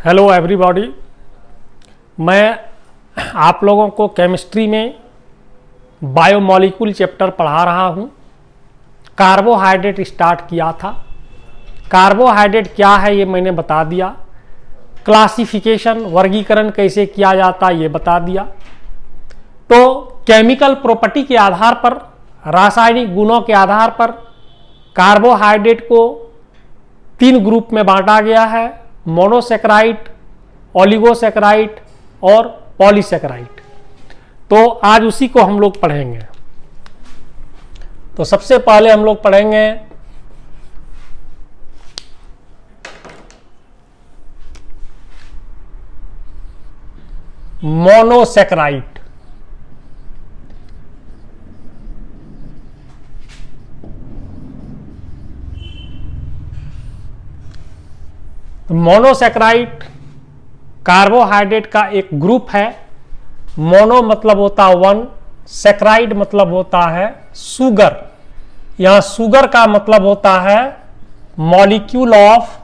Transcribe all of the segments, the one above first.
Hello everybody, मैं आप लोगों को केमिस्ट्री में बायोमॉलिक्यूल चैप्टर पढ़ा रहा हूँ। कार्बोहाइड्रेट स्टार्ट किया था। कार्बोहाइड्रेट क्या है ये मैंने बता दिया। क्लासिफिकेशन, वर्गीकरण कैसे किया जाता ये बता दिया। तो केमिकल प्रॉपर्टी के आधार पर, रासायनिक गुणों के आधार पर कार्बोहाइड्रेट को 3 ग्रुप में बांटा गया है: मोनोसेक्राइड, ओलिगोसेक्राइड और पॉलीसेक्राइड। तो आज उसी को हम लोग पढ़ेंगे। तो सबसे पहले हम लोग पढ़ेंगे मोनोसेक्राइड। मोनोसेक्राइड कार्बोहाइड्रेट का एक ग्रुप है। मोनो मतलब होता है 1, सेक्राइड मतलब होता है शुगर। यहां शुगर का मतलब होता है मॉलिक्यूल ऑफ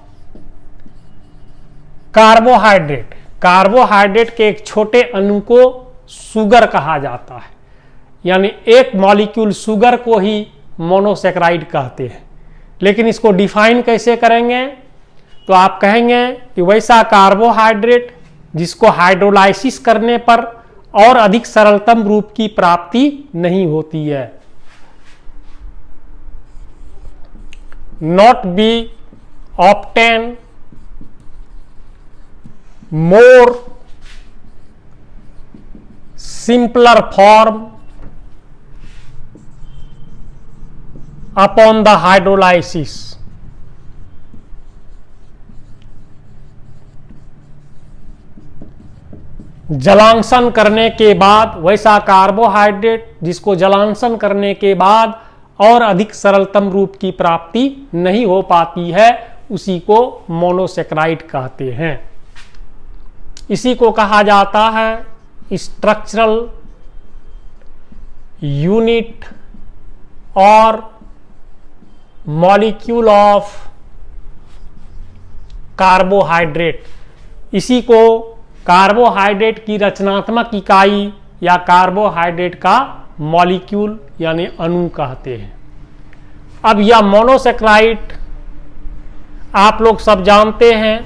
कार्बोहाइड्रेट। कार्बोहाइड्रेट के एक छोटे अणु को शुगर कहा जाता है, यानी एक मॉलिक्यूल शुगर को ही मोनोसेक्राइड कहते हैं। लेकिन इसको डिफाइन कैसे करेंगे? तो आप कहेंगे कि वैसा कार्बोहाइड्रेट जिसको हाइड्रोलाइसिस करने पर और अधिक सरलतम रूप की प्राप्ति नहीं होती है। Not be obtain more simpler form upon the hydrolysis. जलांशन करने के बाद वैसा कार्बोहाइड्रेट जिसको जलांशन करने के बाद और अधिक सरलतम रूप की प्राप्ति नहीं हो पाती है, उसी को मोनोसेक्राइड कहते हैं। इसी को कहा जाता है स्ट्रक्चरल यूनिट और मॉलिक्यूल ऑफ कार्बोहाइड्रेट। इसी को कार्बोहाइड्रेट की रचनात्मक इकाई या कार्बोहाइड्रेट का मॉलिक्यूल यानी अणु कहते हैं। अब यह मोनोसेक्राइड आप लोग सब जानते हैं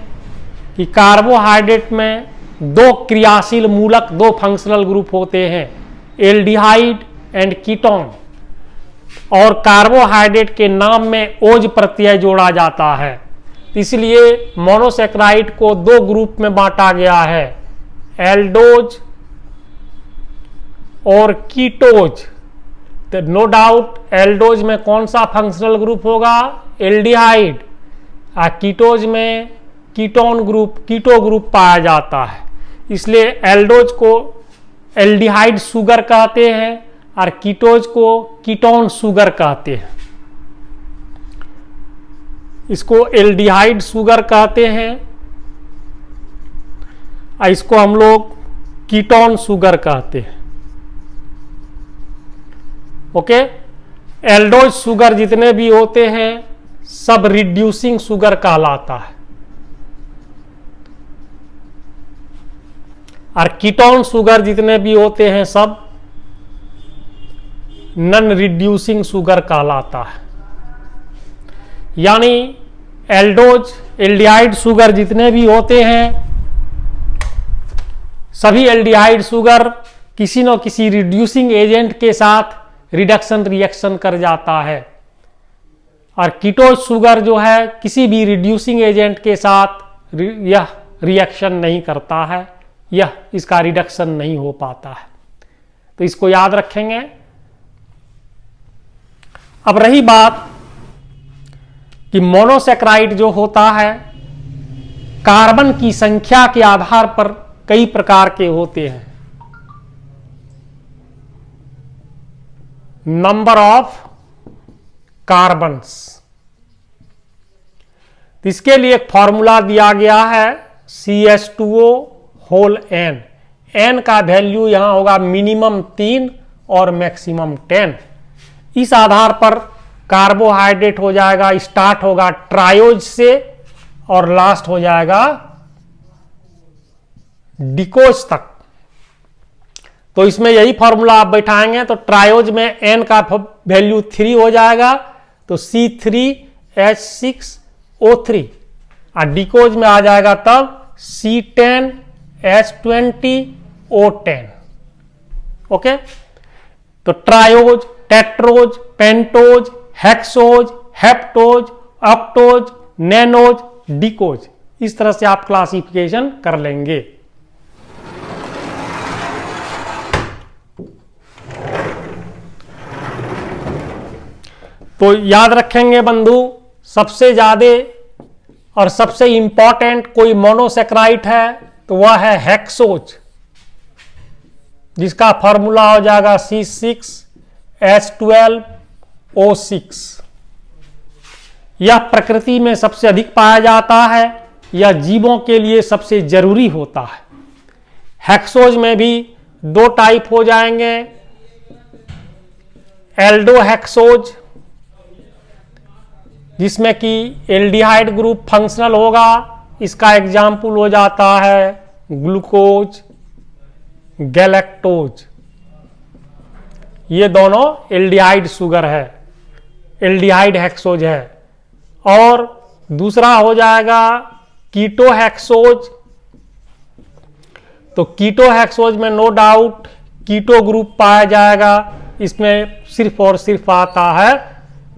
कि कार्बोहाइड्रेट में 2 क्रियाशील मूलक, 2 फंक्शनल ग्रुप होते हैं, एल्डिहाइड एंड कीटोन। और कार्बोहाइड्रेट के नाम में ओज प्रत्यय जोड़ा जाता है, इसलिए मोनोसेक्राइड को 2 ग्रुप में बांटा गया है, एल्डोज और कीटोज। तो नो डाउट एल्डोज में कौन सा फंक्शनल ग्रुप होगा? एल्डिहाइड। और कीटोज में कीटोन ग्रुप, कीटो ग्रुप पाया जाता है। इसलिए एल्डोज को एल्डिहाइड शुगर कहते हैं और कीटोज को कीटोन शुगर कहते हैं। इसको एल्डिहाइड शुगर कहते हैं और इसको हम लोग कीटोन शुगर कहते हैं। ओके, एल्डोज शुगर जितने भी होते हैं सब रिड्यूसिंग शुगर कहलाता है, और कीटोन शुगर जितने भी होते हैं सब नॉन रिड्यूसिंग शुगर कहलाता है। यानी एल्डोज, एल्डिहाइड शुगर जितने भी होते हैं सभी एल्डिहाइड शुगर किसी न किसी रिड्यूसिंग एजेंट के साथ रिडक्शन रिएक्शन कर जाता है, और कीटोज शुगर जो है किसी भी रिड्यूसिंग एजेंट के साथ यह रिएक्शन नहीं करता है, यह इसका रिडक्शन नहीं हो पाता है। तो इसको याद रखेंगे। अब रही बात कि मोनोसेक्राइड जो होता है कार्बन की संख्या के आधार पर कई प्रकार के होते हैं। Number of carbons. इसके लिए एक फॉर्मूला दिया गया है CH2O होल n। n का वैल्यू यहां होगा मिनिमम 3 और मैक्सिमम 10। इस आधार पर कार्बोहाइड्रेट हो जाएगा, स्टार्ट होगा ट्रायोज से और लास्ट हो जाएगा डिकोज तक। तो इसमें यही फॉर्मूला आप बैठाएंगे तो ट्रायोज में एन का वैल्यू 3 हो जाएगा, तो C3H6O3, और डिकोज में आ जाएगा तब C10H20O10। ओके, तो triose, tetrose, pentose, hexose, heptose, octose, nonose, decose, इस तरह से आप क्लासिफिकेशन कर लेंगे। तो याद रखेंगे बंधु, सबसे ज्यादा और सबसे इंपॉर्टेंट कोई मोनोसेक्राइड है तो वह है हेक्सोज, जिसका फॉर्मूला हो जाएगा C6H12O6। यह प्रकृति में सबसे अधिक पाया जाता है, यह जीवों के लिए सबसे जरूरी होता है। हेक्सोज में भी दो टाइप हो जाएंगे, एल्डोहेक्सोज, जिसमें कि एल्डिहाइड ग्रुप फंक्शनल होगा, इसका एग्जाम्पल हो जाता है ग्लूकोज, गैलेक्टोज। ये दोनों एल्डिहाइड शुगर है, एल्डिहाइड हेक्सोज है। और दूसरा हो जाएगा कीटोहेक्सोज। तो कीटोहेक्सोज में नो डाउट कीटो ग्रुप पाया जाएगा, इसमें सिर्फ और सिर्फ आता है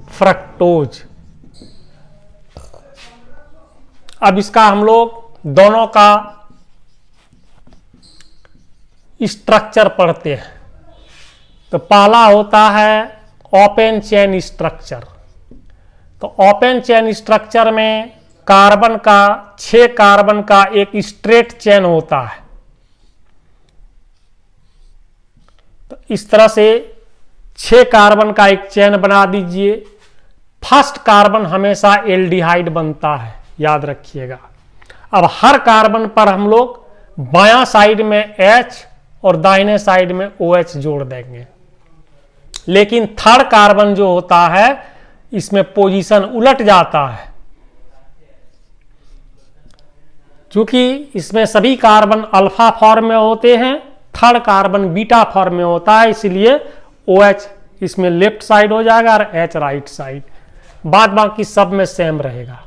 फ्रक्टोज। अब इसका हम लोग दोनों का स्ट्रक्चर पढ़ते हैं। तो पहला होता है ओपन चेन स्ट्रक्चर। तो ओपन चेन स्ट्रक्चर में कार्बन का 6 कार्बन का एक स्ट्रेट चेन होता है। तो इस तरह से 6 कार्बन का एक चेन बना दीजिए। फर्स्ट कार्बन हमेशा एल्डिहाइड बनता है, याद रखिएगा। अब हर कार्बन पर हम लोग बायां साइड में H और दाहिने साइड में OH जोड़ देंगे। लेकिन थर्ड कार्बन जो होता है इसमें पोजीशन उलट जाता है, क्योंकि इसमें सभी कार्बन अल्फा फॉर्म में होते हैं, थर्ड कार्बन बीटा फॉर्म में होता है, इसलिए OH इसमें लेफ्ट साइड हो जाएगा और H राइट साइड। बाद बाकी सब में सेम रहेगा।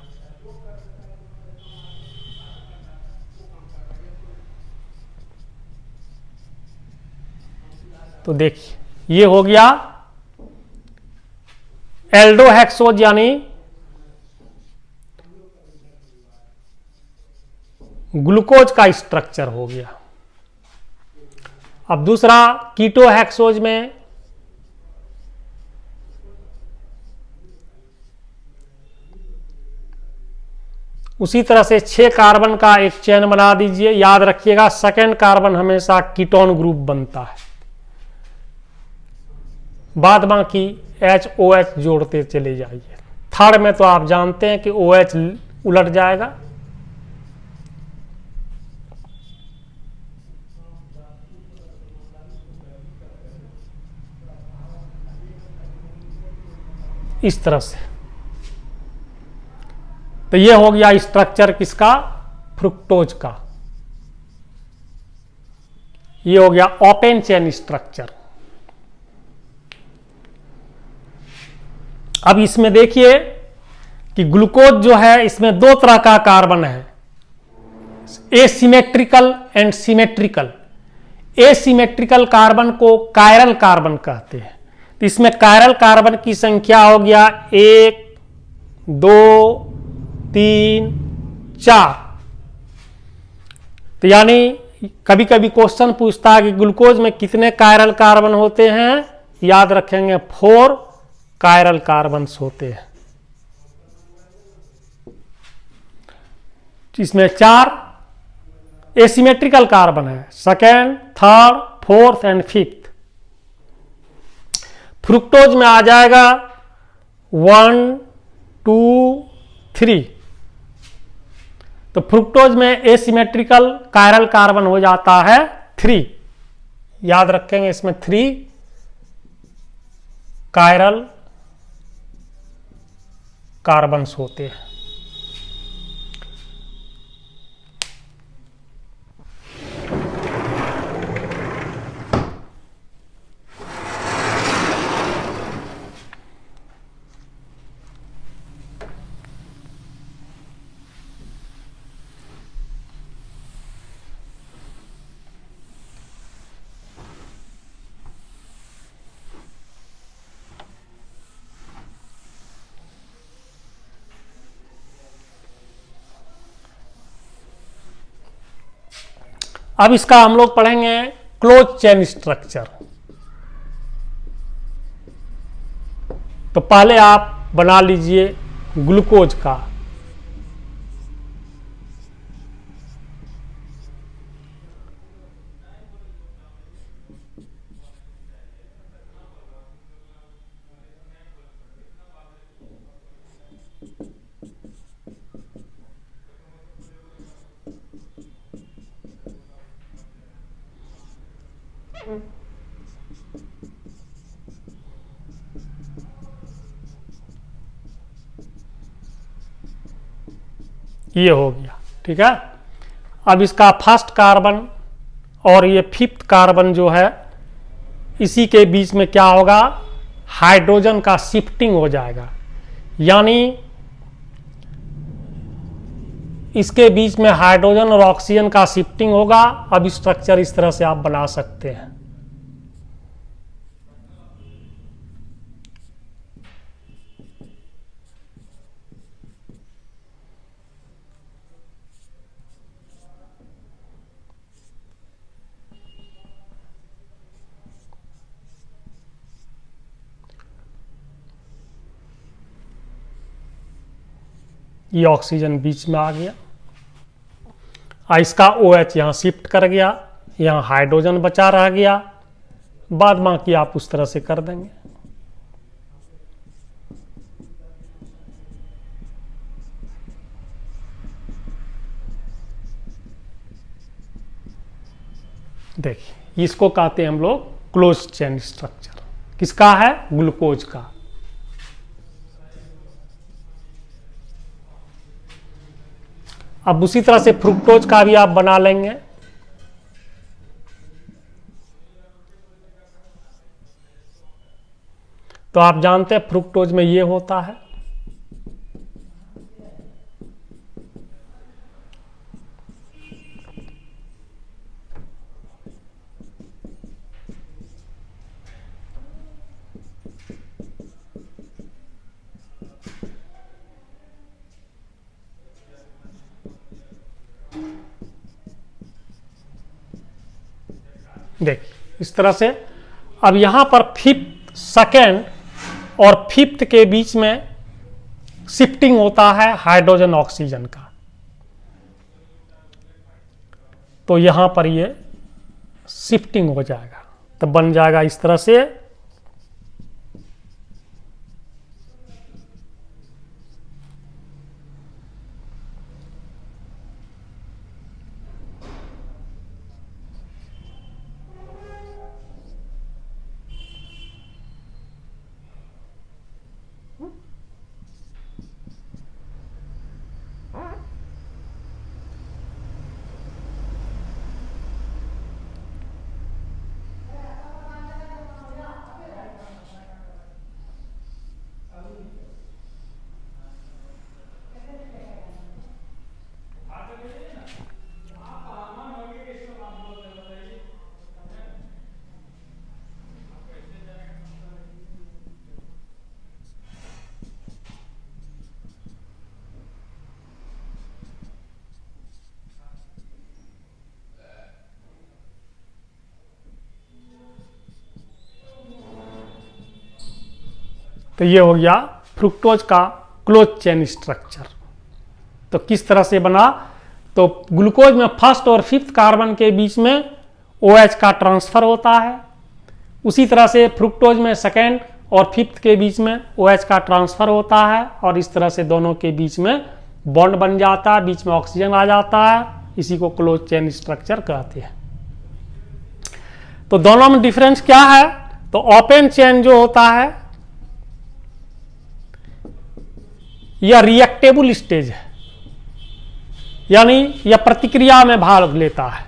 तो देखिए ये हो गया एल्डोहेक्सोज यानी ग्लूकोज का स्ट्रक्चर हो गया। अब दूसरा कीटोहेक्सोज में उसी तरह से 6 कार्बन का एक चेन बना दीजिए। याद रखिएगा सेकेंड कार्बन हमेशा कीटोन ग्रुप बनता है, बाद बाकी HOH जोड़ते चले जाइए। थर्ड में तो आप जानते हैं कि OH उलट जाएगा। इस तरह से। तो ये हो गया स्ट्रक्चर किसका, फ्रुक्टोज का। ये हो गया ओपन चेन स्ट्रक्चर। अब इसमें देखिए कि ग्लूकोज जो है इसमें दो तरह का कार्बन है, asymmetrical and symmetrical. Asymmetrical carbon को कायरल कार्बन कहते हैं। तो इसमें कायरल कार्बन की संख्या हो गया 1 2 3 4। तो यानी कभी कभी क्वेश्चन पूछता है कि ग्लूकोज में कितने कायरल कार्बन होते हैं। याद रखेंगे 4 कायरल कार्बन्स होते हैं। इसमें 4 एसिमेट्रिकल कार्बन है, second, third, fourth and fifth. Fructose में आ जाएगा 1 2 3। तो फ्रुक्टोज में एसिमेट्रिकल कायरल कार्बन हो जाता है 3। याद रखेंगे इसमें 3 कायरल कार्बन्स होते हैं। अब इसका हम लोग पढ़ेंगे क्लोज चेन स्ट्रक्चर। तो पहले आप बना लीजिए ग्लूकोज का। ये हो गया, ठीक है। अब इसका फर्स्ट कार्बन और ये फिफ्थ कार्बन जो है, इसी के बीच में क्या होगा, हाइड्रोजन का शिफ्टिंग हो जाएगा। यानी इसके बीच में हाइड्रोजन और ऑक्सीजन का शिफ्टिंग होगा। अब स्ट्रक्चर इस तरह से आप बना सकते हैं। ये ऑक्सीजन बीच में आ गया, इसका OH यहाँ शिफ्ट कर गया, यहाँ हाइड्रोजन बचा रह गया। बाद बाकी आप उस तरह से कर देंगे। देखिए, इसको कहते हैं हम लोग क्लोज चेन स्ट्रक्चर। किसका है, ग्लूकोज का। अब उसी तरह से फ्रुक्टोज का भी आप बना लेंगे। तो आप जानते हैं फ्रुक्टोज में ये होता है। देखिए इस तरह से। अब यहां पर फिफ्थ, सेकेंड और फिफ्थ के बीच में शिफ्टिंग होता है हाइड्रोजन ऑक्सीजन का। तो यहां पर ये शिफ्टिंग हो जाएगा, तो बन जाएगा इस तरह से। तो ये हो गया फ्रुक्टोज का क्लोज चेन स्ट्रक्चर। तो किस तरह से बना, तो ग्लूकोज में फर्स्ट और फिफ्थ कार्बन के बीच में OH का ट्रांसफर होता है। उसी तरह से फ्रुक्टोज में सेकेंड और फिफ्थ के बीच में OH का ट्रांसफर होता है, और इस तरह से दोनों के बीच में बॉन्ड बन जाता है, बीच में ऑक्सीजन आ जाता है। इसी को क्लोज चेन स्ट्रक्चर कहते हैं। तो दोनों में डिफरेंस क्या है, तो ओपन चेन जो होता है यह रिएक्टेबल स्टेज है, यानी यह प्रतिक्रिया में भाग लेता है।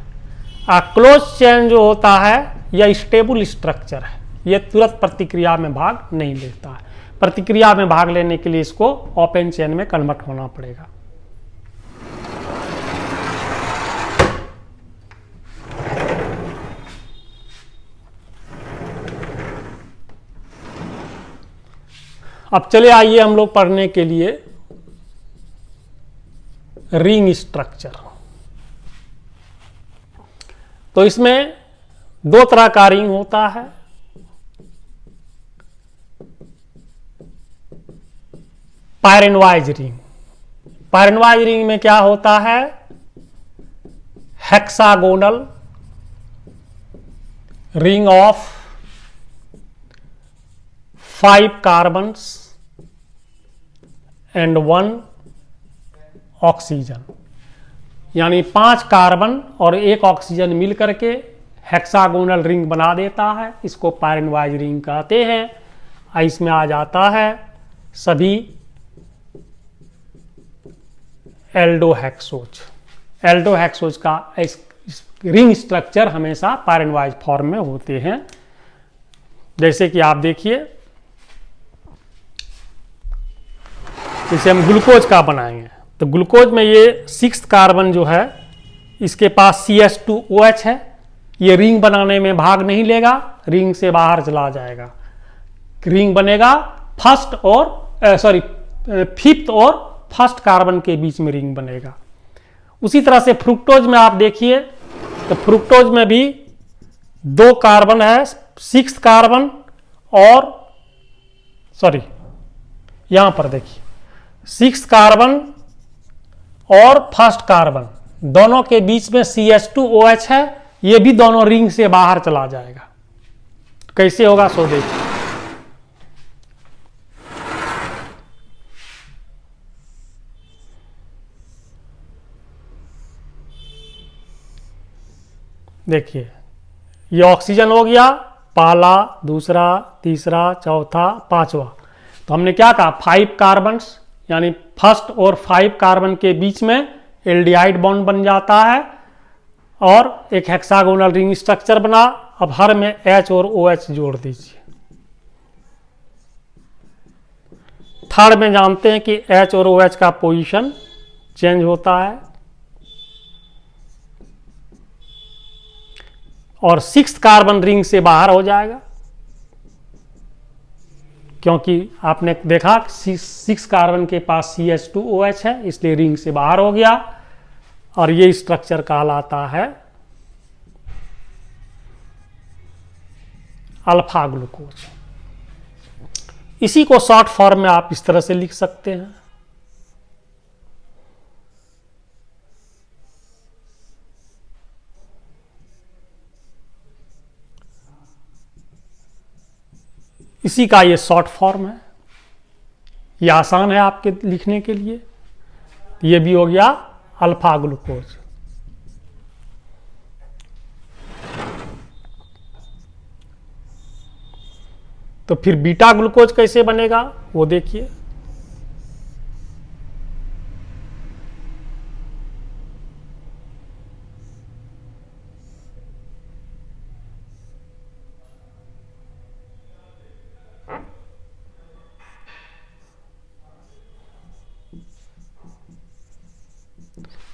क्लोज चेन जो होता है यह स्टेबल स्ट्रक्चर है, यह तुरंत प्रतिक्रिया में भाग नहीं लेता है। प्रतिक्रिया में भाग लेने के लिए इसको ओपन चेन में कन्वर्ट होना पड़ेगा। अब चले आइए हम लोग पढ़ने के लिए रिंग स्ट्रक्चर। तो इसमें दो तरह का रिंग होता है। पायरेनवाइज रिंग। पायरेनवाइज रिंग में क्या होता है, hexagonal ring of 5 carbons and 1 oxygen, यानी 5 कार्बन और 1 ऑक्सीजन मिल करके हेक्सागोनल रिंग बना देता है। इसको पायरेनवाइज रिंग कहते हैं। इसमें आ जाता है सभी एल्डोहेक्सोज। एल्डोहेक्सोज का रिंग स्ट्रक्चर हमेशा पायरेनवाइज फॉर्म में होते हैं। जैसे कि आप देखिए, जैसे हम ग्लूकोज का बनाएंगे तो ग्लूकोज में ये 6 कार्बन जो है, इसके पास CH2OH है। ये रिंग बनाने में भाग नहीं लेगा, रिंग से बाहर चला जाएगा। रिंग बनेगा फर्स्ट और फिफ्थ और फर्स्ट कार्बन के बीच में रिंग बनेगा। उसी तरह से फ्रुक्टोज में आप देखिए, तो फ्रुक्टोज में भी 2 कार्बन है, 6 कार्बन और यहां पर देखिए 6 कार्बन और फर्स्ट कार्बन दोनों के बीच में CH2OH है। ये भी दोनों रिंग से बाहर चला जाएगा। कैसे होगा सो देखिए। देखिए, ये ऑक्सीजन हो गया, पहला, दूसरा, तीसरा, चौथा, पांचवा। तो हमने क्या कहा, 5 कार्बन्स, यानी फर्स्ट और 5 कार्बन के बीच में एल्डिहाइड बॉन्ड बन जाता है और एक हेक्सागोनल रिंग स्ट्रक्चर बना। अब हर में H और OH जोड़ दीजिए। थर्ड में जानते हैं कि H और OH का पोजीशन चेंज होता है। और 6 कार्बन रिंग से बाहर हो जाएगा, क्योंकि आपने देखा 6 कार्बन के पास CH2OH है, इसलिए रिंग से बाहर हो गया। और ये स्ट्रक्चर कहलाता है अल्फा ग्लूकोज। इसी को शॉर्ट फॉर्म में आप इस तरह से लिख सकते हैं। इसी का ये शॉर्ट फॉर्म है। ये आसान है आपके लिखने के लिए। ये भी हो गया अल्फा ग्लूकोज। तो फिर बीटा ग्लूकोज कैसे बनेगा वो देखिए।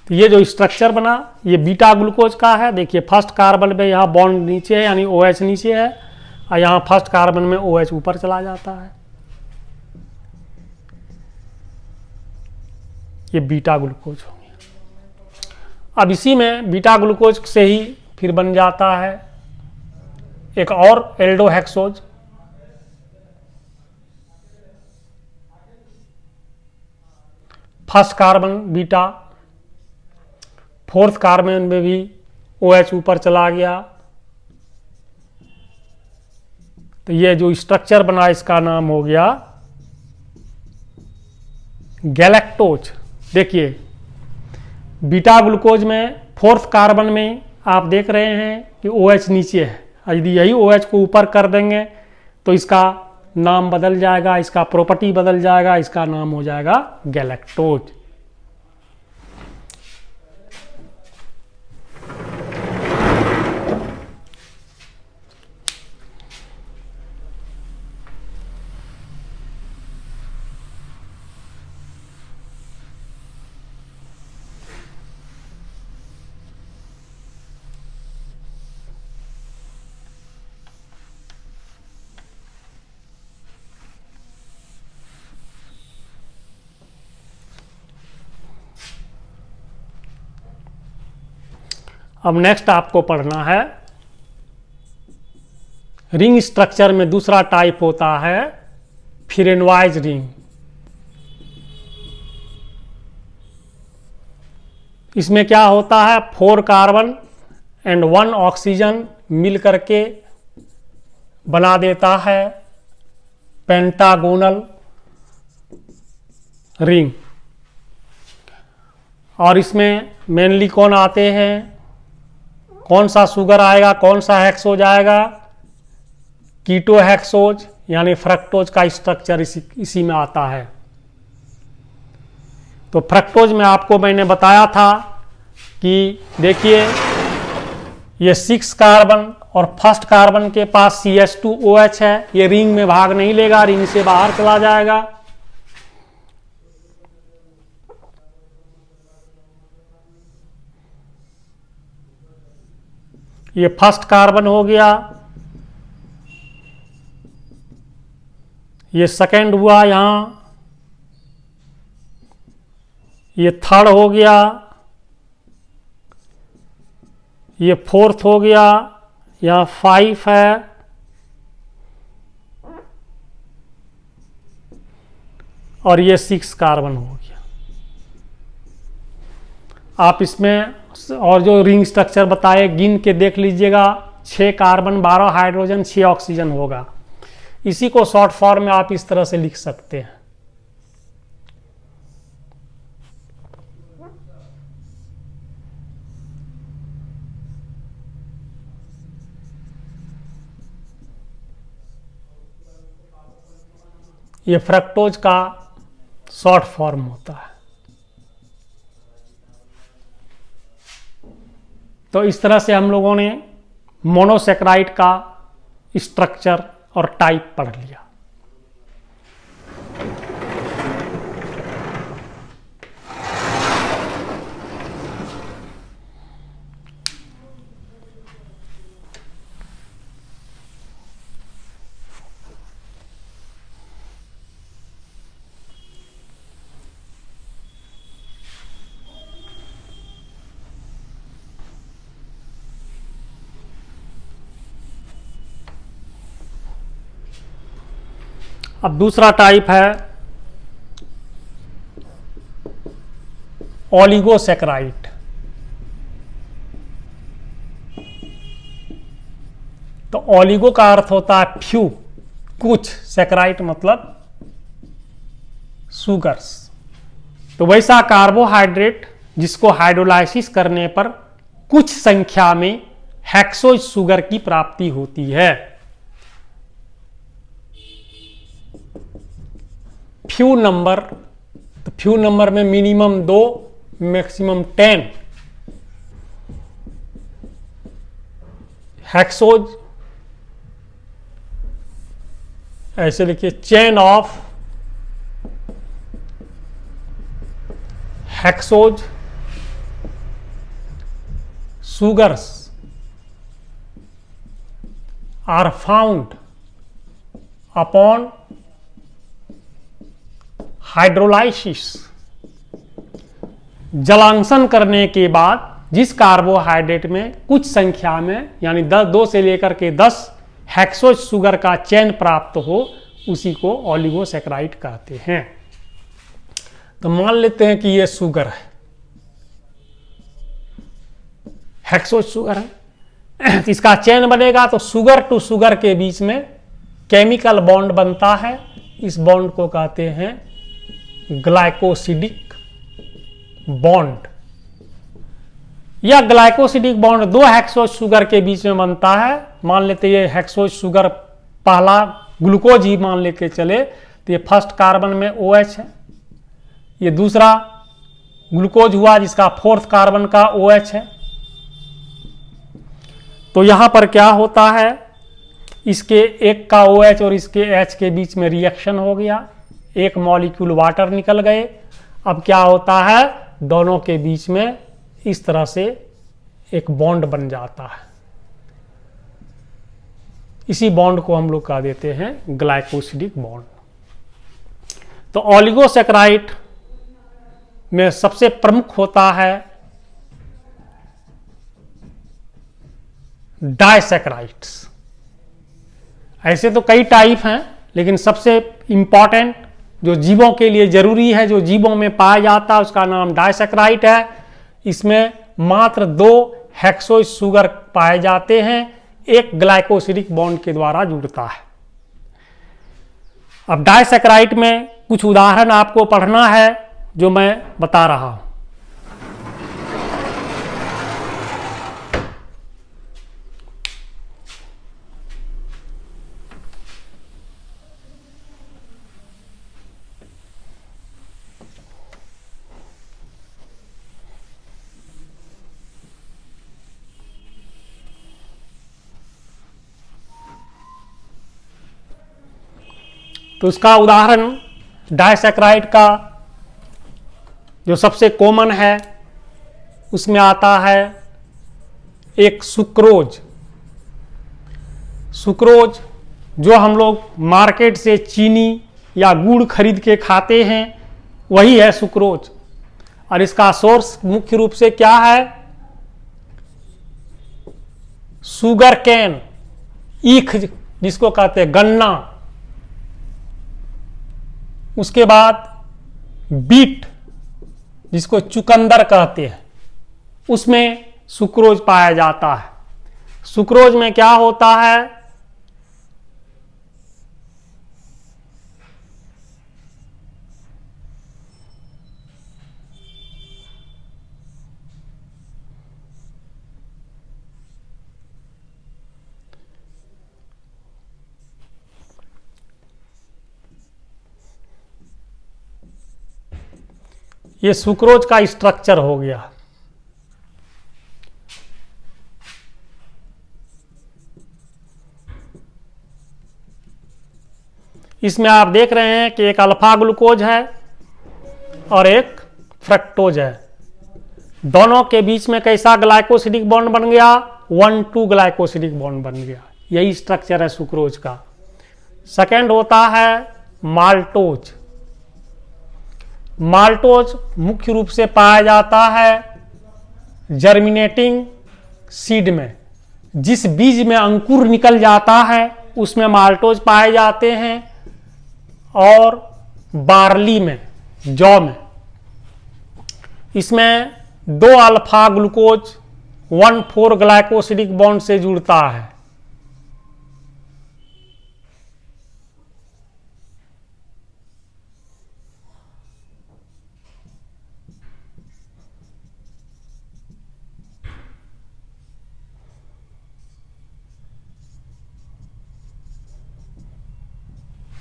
तो ये जो स्ट्रक्चर बना, ये बीटा ग्लूकोज का है। देखिए, फर्स्ट कार्बन में यहाँ बॉन्ड नीचे है, यानी OH नीचे है, और यहाँ फर्स्ट कार्बन में OH ऊपर चला जाता है। ये बीटा ग्लूकोज हो गया। अब इसी में बीटा ग्लूकोज से ही फिर बन जाता है एक और aldohexose. First carbon beta, fourth carbon में भी OH ऊपर चला गया। तो ये जो स्ट्रक्चर बना, इसका नाम हो गया गैलेक्टोज। देखिए, बीटा ग्लूकोज में फोर्थ कार्बन में आप देख रहे हैं कि OH नीचे है। यदि यही OH को ऊपर कर देंगे तो इसका नाम बदल जाएगा, इसका प्रॉपर्टी बदल जाएगा, इसका नाम हो जाएगा गैलेक्टोज। अब नेक्स्ट आपको पढ़ना है रिंग स्ट्रक्चर में दूसरा टाइप होता है फ्रेनवाइज रिंग। इसमें क्या होता है, 4 कार्बन एंड 1 ऑक्सीजन मिल करके बना देता है पेंटागोनल रिंग। और इसमें मेनली कौन आते हैं, कौन सा शुगर आएगा, कौन सा हेक्सोज आएगा, कीटो हेक्सोज यानी फ्रक्टोज का स्ट्रक्चर इसी में आता है। तो फ्रक्टोज में आपको मैंने बताया था कि देखिए ये 6 कार्बन और फर्स्ट कार्बन के पास CH2OH है, ये रिंग में भाग नहीं लेगा, रिंग से बाहर चला जाएगा। ये फर्स्ट कार्बन हो गया, ये सेकेंड हुआ, यहां ये थर्ड हो गया, ये फोर्थ हो गया, यहाँ 5 है, और ये 6 कार्बन हो गया। आप इसमें और जो रिंग स्ट्रक्चर बताए गिन के देख लीजिएगा, 6 कार्बन 12 हाइड्रोजन 6 ऑक्सीजन होगा। इसी को शॉर्ट फॉर्म में आप इस तरह से लिख सकते हैं। ये फ्रक्टोज का शॉर्ट फॉर्म होता है। तो इस तरह से हम लोगों ने मोनोसेक्राइड का स्ट्रक्चर और टाइप पढ़ लिया। अब दूसरा टाइप है ओलिगोसेक्राइड। तो ओलिगो का अर्थ होता है फ्यू, कुछ, सेक्राइड मतलब सुगर्स। तो वैसा कार्बोहाइड्रेट जिसको हाइड्रोलाइसिस करने पर कुछ संख्या में हेक्सोज शुगर की प्राप्ति होती है। फ्यू नंबर, तो फ्यू नंबर में मिनिमम 2 मैक्सिमम 10 हेक्सोज, ऐसे लिखिए chain of hexose sugars are found upon hydrolysis. जलांशन करने के बाद जिस कार्बोहाइड्रेट में कुछ संख्या में यानी 2 से लेकर के 10 हेक्सोज शुगर का चेन प्राप्त हो उसी को ओलिगोसेक्राइड कहते हैं। तो मान लेते हैं कि ये शुगर है, हेक्सोज शुगर है, तो इसका चेन बनेगा तो शुगर टू शुगर के बीच में केमिकल बॉन्ड बनता है। इस बॉन्ड को कहते हैं ग्लाइकोसिडिक बॉन्ड। यह ग्लाइकोसिडिक बॉन्ड 2 हेक्सोज शुगर के बीच में बनता है। मान लेते ये हेक्सोज शुगर पहला ग्लूकोज ही मान लेके चले तो ये फर्स्ट कार्बन में OH है, ये दूसरा ग्लूकोज हुआ जिसका 4th कार्बन का OH है। तो यहां पर क्या होता है, इसके एक का OH और इसके H के बीच में रिएक्शन हो गया, एक मॉलिक्यूल वाटर निकल गए। अब क्या होता है, दोनों के बीच में इस तरह से एक बॉन्ड बन जाता है। इसी बॉन्ड को हम लोग कह देते हैं ग्लाइकोसिडिक बॉन्ड। तो ओलिगोसेक्राइड में सबसे प्रमुख होता है डाइसैकराइड्स। ऐसे तो कई टाइप हैं, लेकिन सबसे इंपॉर्टेंट जो जीवों के लिए जरूरी है, जो जीवों में पाया जाता है, उसका नाम डाइसैकराइड है। इसमें मात्र 2 हेक्सोइस शुगर पाए जाते हैं, एक ग्लाइकोसिडिक बॉन्ड के द्वारा जुड़ता है। अब डाइसैकराइड में कुछ उदाहरण आपको पढ़ना है जो मैं बता रहा हूं। तो इसका उदाहरण डाइसैकराइड का जो सबसे कॉमन है उसमें आता है एक सुक्रोज। सुक्रोज जो हम लोग मार्केट से चीनी या गुड़ खरीद के खाते हैं, वही है सुक्रोज। और इसका सोर्स मुख्य रूप से क्या है? शुगर कैन, ईख जिसको कहते हैं, गन्ना। उसके बाद बीट जिसको चुकंदर कहते हैं, उसमें सुक्रोज पाया जाता है। सुक्रोज में क्या होता है? ये सुक्रोज का स्ट्रक्चर हो गया। इसमें आप देख रहे हैं कि एक अल्फा ग्लूकोज है और एक फ्रक्टोज है। दोनों के बीच में कैसा ग्लाइकोसिडिक बॉन्ड बन गया? 1,2 ग्लाइकोसिडिक बॉन्ड बन गया। यही स्ट्रक्चर है सुक्रोज का। सेकेंड होता है माल्टोज। माल्टोज मुख्य रूप से पाया जाता है जर्मिनेटिंग सीड में। जिस बीज में अंकुर निकल जाता है उसमें माल्टोज पाए जाते हैं, और बार्ली में, जौ में। इसमें 2 अल्फा ग्लूकोज 1,4 ग्लाइकोसिडिक बॉन्ड से जुड़ता है।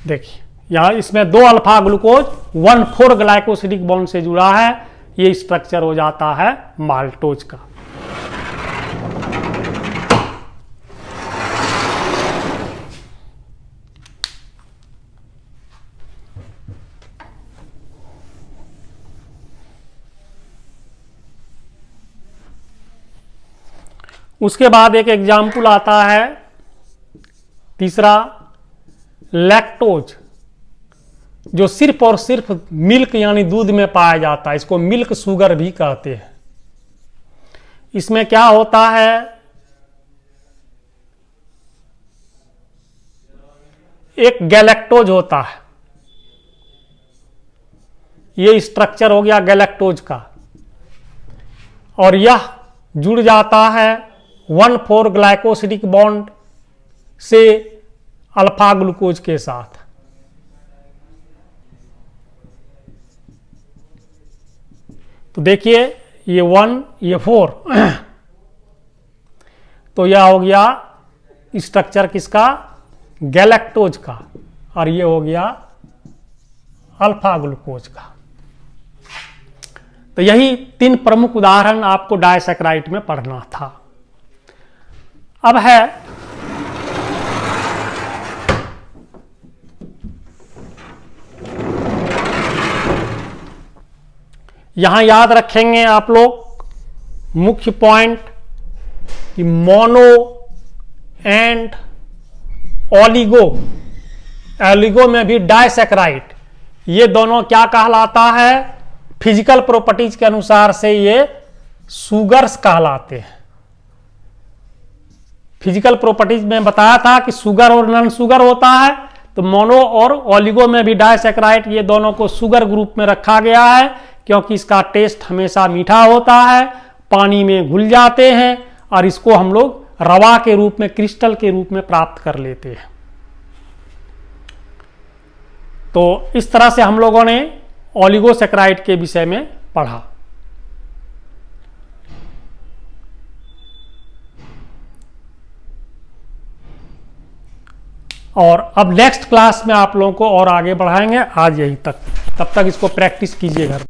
देखिए यहां इसमें 2 अल्फा ग्लूकोज 1,4 ग्लाइकोसिडिक बॉन्ड से जुड़ा है। ये स्ट्रक्चर हो जाता है माल्टोज का। उसके बाद एक एग्जाम्पल आता है तीसरा, लैक्टोज, जो सिर्फ और सिर्फ मिल्क यानी दूध में पाया जाता है। इसको मिल्क शुगर भी कहते हैं। इसमें क्या होता है? एक गैलेक्टोज होता है। ये स्ट्रक्चर हो गया गैलेक्टोज का, और यह जुड़ जाता है 1,4 ग्लाइकोसिडिक बॉन्ड से अल्फा ग्लूकोज के साथ। तो देखिए ये 1 ये 4 तो यह हो गया स्ट्रक्चर किसका? गैलेक्टोज का, और ये हो गया अल्फा ग्लूकोज का। तो यही 3 प्रमुख उदाहरण आपको डाइसैकराइड में पढ़ना था। अब है यहां याद रखेंगे आप लोग मुख्य पॉइंट कि मोनो एंड ओलिगो, ओलिगो में भी डाइसैकराइड, ये दोनों क्या कहलाता है? फिजिकल प्रॉपर्टीज के अनुसार से ये सुगर्स कहलाते हैं। फिजिकल प्रॉपर्टीज में बताया था कि शुगर और नॉन शुगर होता है, तो मोनो और ओलिगो में भी डाइसैकेराइड ये दोनों को शुगर ग्रुप में रखा गया है, क्योंकि इसका टेस्ट हमेशा मीठा होता है, पानी में घुल जाते हैं और इसको हम लोग रवा के रूप में, क्रिस्टल के रूप में प्राप्त कर लेते हैं। तो इस तरह से हम लोगों ने ओलिगोसैकेराइड के विषय में पढ़ा। और अब नेक्स्ट क्लास में आप लोगों को और आगे बढ़ाएंगे। आज यहीं तक, तब तक इसको प्रैक्टिस कीजिए घर।